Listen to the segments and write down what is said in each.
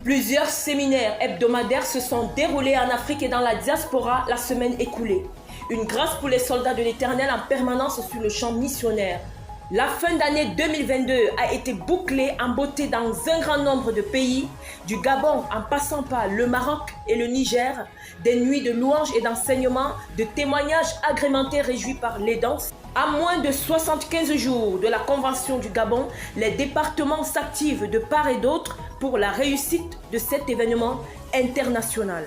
Plusieurs séminaires hebdomadaires se sont déroulés en Afrique et dans la diaspora la semaine écoulée. Une grâce pour les soldats de l'Éternel en permanence sur le champ missionnaire. La fin d'année 2022 a été bouclée en beauté dans un grand nombre de pays, du Gabon en passant par le Maroc et le Niger, des nuits de louanges et d'enseignements, de témoignages agrémentés réjouis par les danses. À moins de 75 jours de la Convention du Gabon, les départements s'activent de part et d'autre pour la réussite de cet événement international.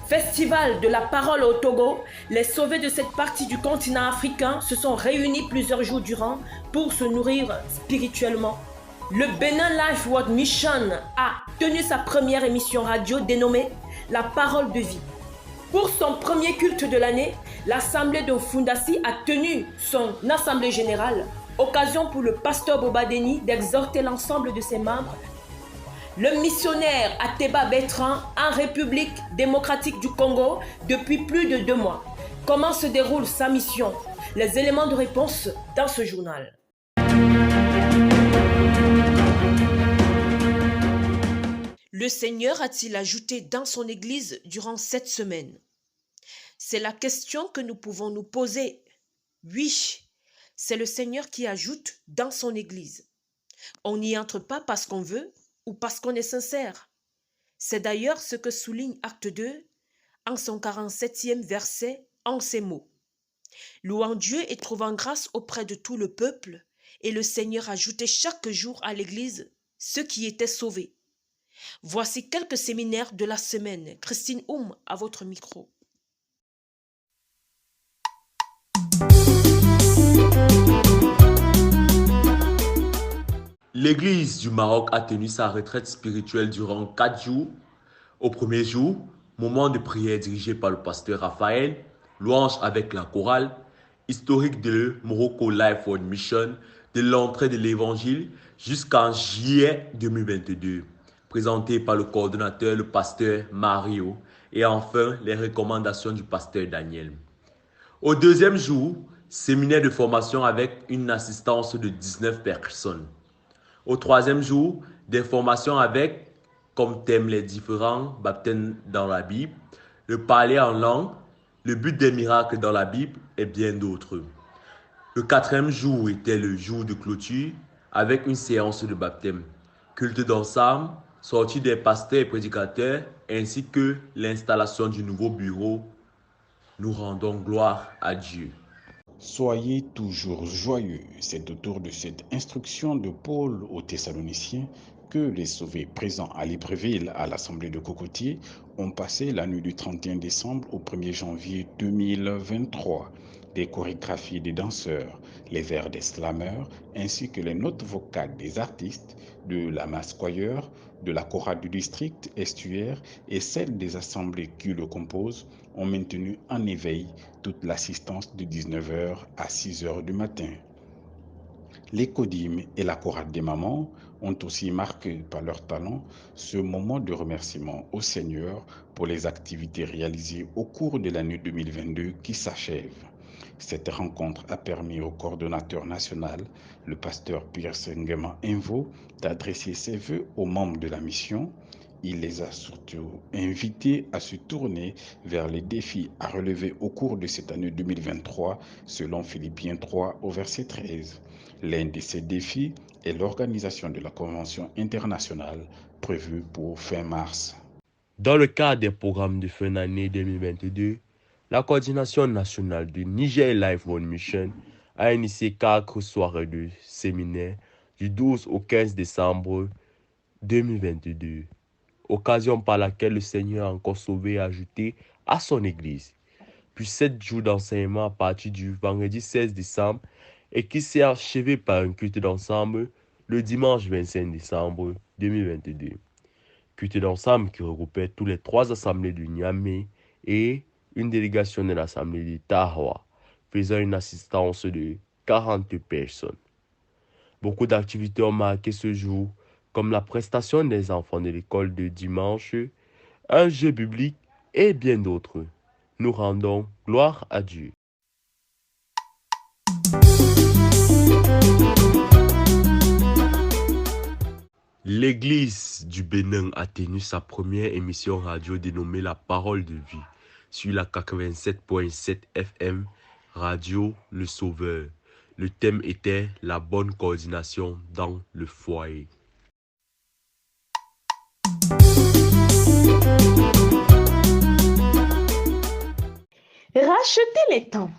Festival de la parole au Togo, les sauvés de cette partie du continent africain se sont réunis plusieurs jours durant pour se nourrir spirituellement. Le Benin Life World Mission a tenu sa première émission radio dénommée La Parole de Vie. Pour son premier culte de l'année, l'Assemblée de Fundasi a tenu son assemblée générale, occasion pour le pasteur Bobadeni d'exhorter l'ensemble de ses membres. Le missionnaire Ateba Bertrand en République démocratique du Congo depuis plus de 2 mois. Comment se déroule sa mission? Les éléments de réponse dans ce journal. Le Seigneur a-t-il ajouté dans son Église durant cette semaine? C'est la question que nous pouvons nous poser. Oui, c'est le Seigneur qui ajoute dans son Église. On n'y entre pas parce qu'on veut ou parce qu'on est sincère. C'est d'ailleurs ce que souligne Acte 2 en son 47e verset en ces mots. Louant Dieu et trouvant grâce auprès de tout le peuple, et le Seigneur ajoutait chaque jour à l'Église ceux qui étaient sauvés. Voici quelques séminaires de la semaine. Christine Oum à votre micro. L'Église du Maroc a tenu sa retraite spirituelle durant 4 jours. Au premier jour, moment de prière dirigé par le pasteur Raphaël, louange avec la chorale, historique de Morocco Life World Mission, de l'entrée de l'Évangile jusqu'en juillet 2022, présenté par le coordonnateur, le pasteur Mario, et enfin les recommandations du pasteur Daniel. Au deuxième jour, séminaire de formation avec une assistance de 19 personnes. Au troisième jour, des formations avec, comme thème, les différents baptêmes dans la Bible, le parler en langue, le but des miracles dans la Bible et bien d'autres. Le quatrième jour était le jour de clôture avec une séance de baptême, culte d'ensemble, sortie des pasteurs et prédicateurs, ainsi que l'installation du nouveau bureau. Nous rendons gloire à Dieu. Soyez toujours joyeux. C'est autour de cette instruction de Paul aux Thessaloniciens que les sauvés présents à Libreville à l'Assemblée de Cocotier ont passé la nuit du 31 décembre au 1er janvier 2023. Des chorégraphies des danseurs, les vers des slameurs, ainsi que les notes vocales des artistes, de la masse choir, de la chorale du district estuaire et celle des assemblées qui le composent ont maintenu en éveil toute l'assistance de 19h à 6h du matin. Les Codim et la chorale des mamans ont aussi marqué par leur talent ce moment de remerciement au Seigneur pour les activités réalisées au cours de l'année 2022 qui s'achève. Cette rencontre a permis au coordonnateur national, le pasteur Pierce Nguema Invo, d'adresser ses vœux aux membres de la mission. Il les a surtout invités à se tourner vers les défis à relever au cours de cette année 2023, selon Philippiens 3 au verset 13. L'un de ces défis est l'organisation de la Convention internationale prévue pour fin mars. Dans le cadre des programmes de fin d'année 2022, la coordination nationale du Niger Life World Mission a initié 4 soirées de séminaire du 12 au 15 décembre 2022, occasion par laquelle le Seigneur a encore sauvé et ajouté à son Église. Puis 7 jours d'enseignement à partir du vendredi 16 décembre et qui s'est achevé par un culte d'ensemble le dimanche 25 décembre 2022. Culte d'ensemble qui regroupait tous les 3 assemblées du Niamey et une délégation de l'assemblée de Tahoua, faisant une assistance de 40 personnes. Beaucoup d'activités ont marqué ce jour, comme la prestation des enfants de l'école de dimanche, un jeu biblique et bien d'autres. Nous rendons gloire à Dieu. L'Église du Bénin a tenu sa première émission radio dénommée La Parole de Vie sur la 87.7 FM Radio Le Sauveur. Le thème était la bonne coordination dans le foyer. Rachetez les temps,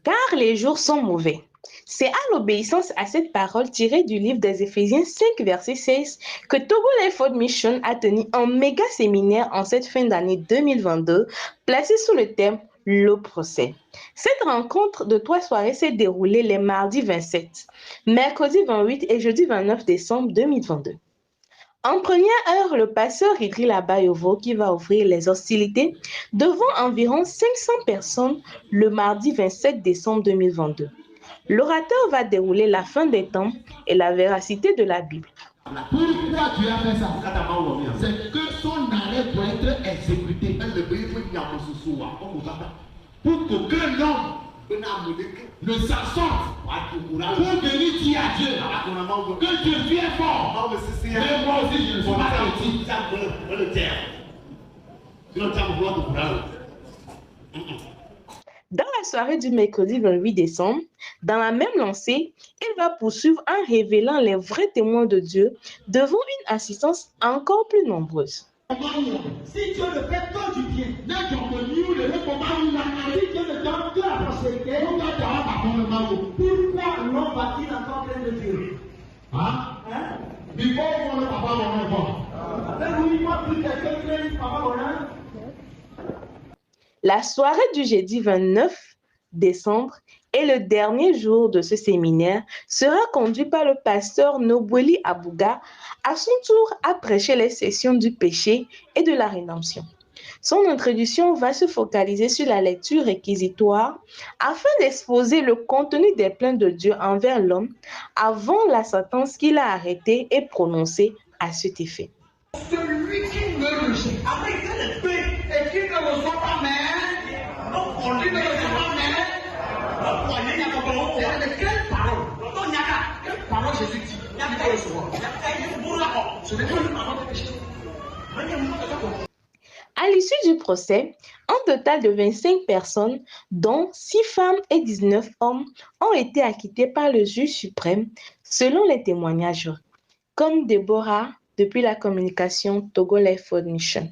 car les jours sont mauvais. C'est à l'obéissance à cette parole tirée du livre des Éphésiens 5, verset 16, que Togo Life World Mission a tenu un méga séminaire en cette fin d'année 2022, placé sous le thème « Le procès ». Cette rencontre de 3 soirées s'est déroulée les mardis 27, mercredi 28 et jeudi 29 décembre 2022. En première heure, le pasteur Idril Abayovo qui va ouvrir les hostilités devant environ 500 personnes le mardi 27 décembre 2022. L'orateur va dérouler la fin des temps et la véracité de la Bible. Pourquoi Dieu a fait ça? C'est que son arrêt doit être exécuté. Pour qu'aucun homme ne s'assorte pour venir dire à Dieu que Dieu est fort. Mais moi aussi je ne suis pas petit. Dans la soirée du mercredi 28 décembre, dans la même lancée, il va poursuivre en révélant les vrais témoins de Dieu devant une assistance encore plus nombreuse. Si Dieu ne fait que du bien, si Dieu ne donne que la prospérité, pourquoi l'homme va-t-il encore plein de Dieu? La soirée du jeudi 29 décembre et le dernier jour de ce séminaire sera conduit par le pasteur Nobweli Abouga, à son tour à prêcher les sessions du péché et de la rédemption. Son introduction va se focaliser sur la lecture réquisitoire afin d'exposer le contenu des plaintes de Dieu envers l'homme avant la sentence qu'il a arrêtée et prononcée à cet effet. Celui qui me rejette, après il fait les paix et qui ne reçoit pas mais, donc on lui ne reçoit pas mais, il y a de quelle parole? Il y a quelle parole Jésus dit? Il y a de recevoir. Ce n'est pas une parole de péché. À l'issue du procès, un total de 25 personnes, dont 6 femmes et 19 hommes, ont été acquittés par le juge suprême, selon les témoignages, comme Déborah, depuis la communication Togo Life World Mission.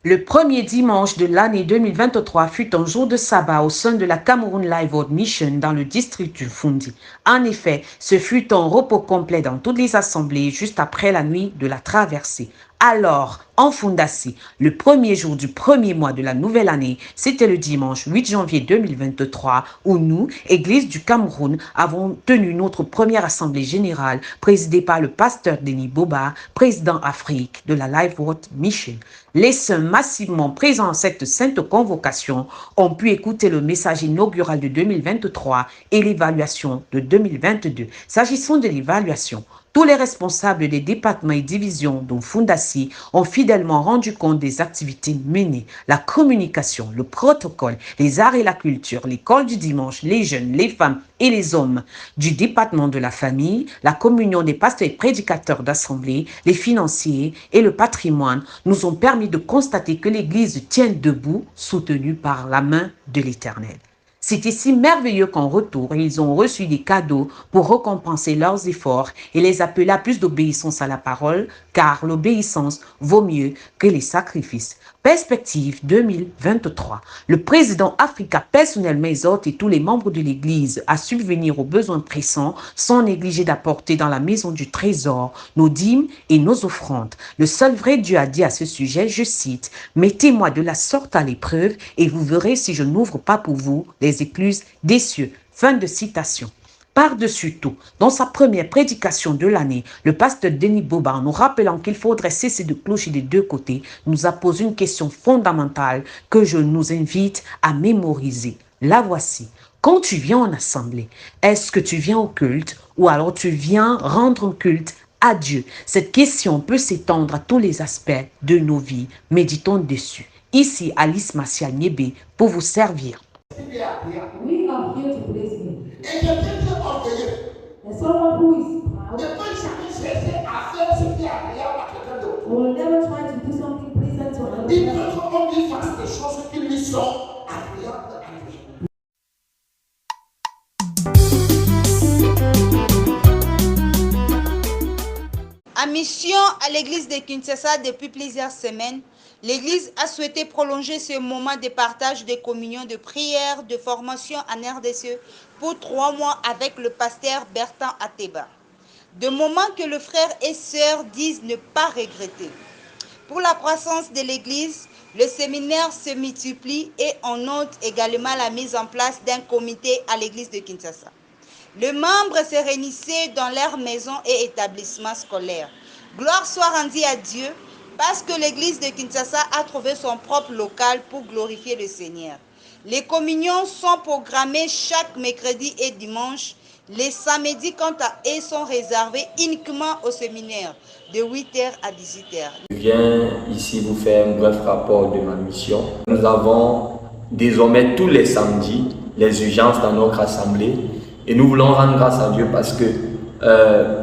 Le premier dimanche de l'année 2023 fut un jour de sabbat au sein de la Cameroun Life World Mission dans le district du Fundi. En effet, ce fut un repos complet dans toutes les assemblées juste après la nuit de la traversée. Alors, en Fundassi, le premier jour du premier mois de la nouvelle année, c'était le dimanche 8 janvier 2023 où nous, Église du Cameroun, avons tenu notre première assemblée générale présidée par le pasteur Denis Boba, président Afrique de la Life World Mission. Les saints massivement présents à cette sainte convocation ont pu écouter le message inaugural de 2023 et l'évaluation de 2022. S'agissant de l'évaluation, tous les responsables des départements et divisions dont Fundassi ont fidèlement rendu compte des activités menées, la communication, le protocole, les arts et la culture, l'école du dimanche, les jeunes, les femmes et les hommes du département de la famille, la communion des pasteurs et prédicateurs d'assemblée, les financiers et le patrimoine nous ont permis de constater que l'Église tient debout, soutenue par la main de l'Éternel. C'était si merveilleux qu'en retour, ils ont reçu des cadeaux pour récompenser leurs efforts et les appeler à plus d'obéissance à la parole, car l'obéissance vaut mieux que les sacrifices. Perspective 2023. Le président Africa personnellement exhorte et tous les membres de l'Église à subvenir aux besoins pressants sans négliger d'apporter dans la maison du trésor nos dîmes et nos offrandes. Le seul vrai Dieu a dit à ce sujet, je cite, « Mettez-moi de la sorte à l'épreuve et vous verrez si je n'ouvre pas pour vous les écluses des cieux. » Fin de citation. Par-dessus tout, dans sa première prédication de l'année, le pasteur Denis Boba, en nous rappelant qu'il faudrait cesser de clocher des deux côtés, nous a posé une question fondamentale que je nous invite à mémoriser. La voici. Quand tu viens en assemblée, est-ce que tu viens au culte ou alors tu viens rendre un culte à Dieu? Cette question peut s'étendre à tous les aspects de nos vies. Méditons dessus. Ici, Alice Martial Niébé pour vous servir. Dieu à prière. We are here to please Him. Et quelqu'un qui est orgueilleux And someone who is proud ne peut jamais chercher à faire ce qui est agréable à quelqu'un d'autre. will never try to do something pleasant to another Il person. veut qu'on lui fasse des choses qui lui sont agréables à lui. En mission à l'église de Kinshasa depuis plusieurs semaines, l'église a souhaité prolonger ce moment de partage de communion, de prière, de formation en RDC pour 3 mois avec le pasteur Bertrand Ateba. De moments que le frère et sœurs disent ne pas regretter. Pour la croissance de l'église, le séminaire se multiplie et on note également la mise en place d'un comité à l'église de Kinshasa. Les membres se réunissaient dans leurs maisons et établissements scolaires. Gloire soit rendue à Dieu parce que l'église de Kinshasa a trouvé son propre local pour glorifier le Seigneur. Les communions sont programmées chaque mercredi et dimanche. Les samedis, quant à eux, sont réservés uniquement au séminaire de 8h à 18h. Je viens ici vous faire un bref rapport de ma mission. Nous avons désormais tous les samedis les urgences dans notre assemblée. Et nous voulons rendre grâce à Dieu parce que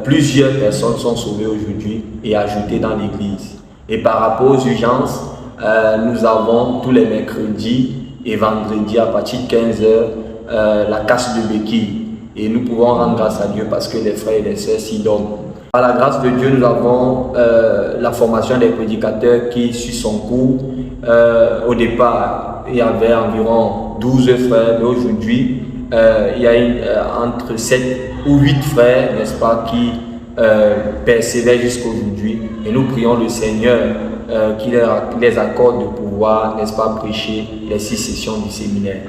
plusieurs personnes sont sauvées aujourd'hui et ajoutées dans l'église. Et par rapport aux urgences, nous avons tous les mercredis et vendredis à partir de 15h la casse de béquilles. Et nous pouvons rendre grâce à Dieu parce que les frères et les sœurs s'y donnent. Par la grâce de Dieu, nous avons la formation des prédicateurs qui suit son cours. Au départ, il y avait environ 12 frères, mais aujourd'hui, il y a entre 7 ou 8 frères, n'est-ce pas, qui persévèrent jusqu'à aujourd'hui. Et nous prions le Seigneur qui les accorde de pouvoir, n'est-ce pas, prêcher les 6 sessions du séminaire.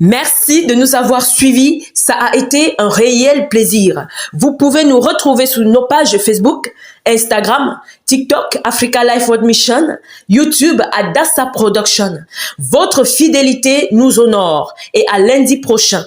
Merci de nous avoir suivis. Ça a été un réel plaisir. Vous pouvez nous retrouver sur nos pages Facebook, Instagram, TikTok, Africa Life World Mission, YouTube à Dassa Production. Votre fidélité nous honore et à lundi prochain.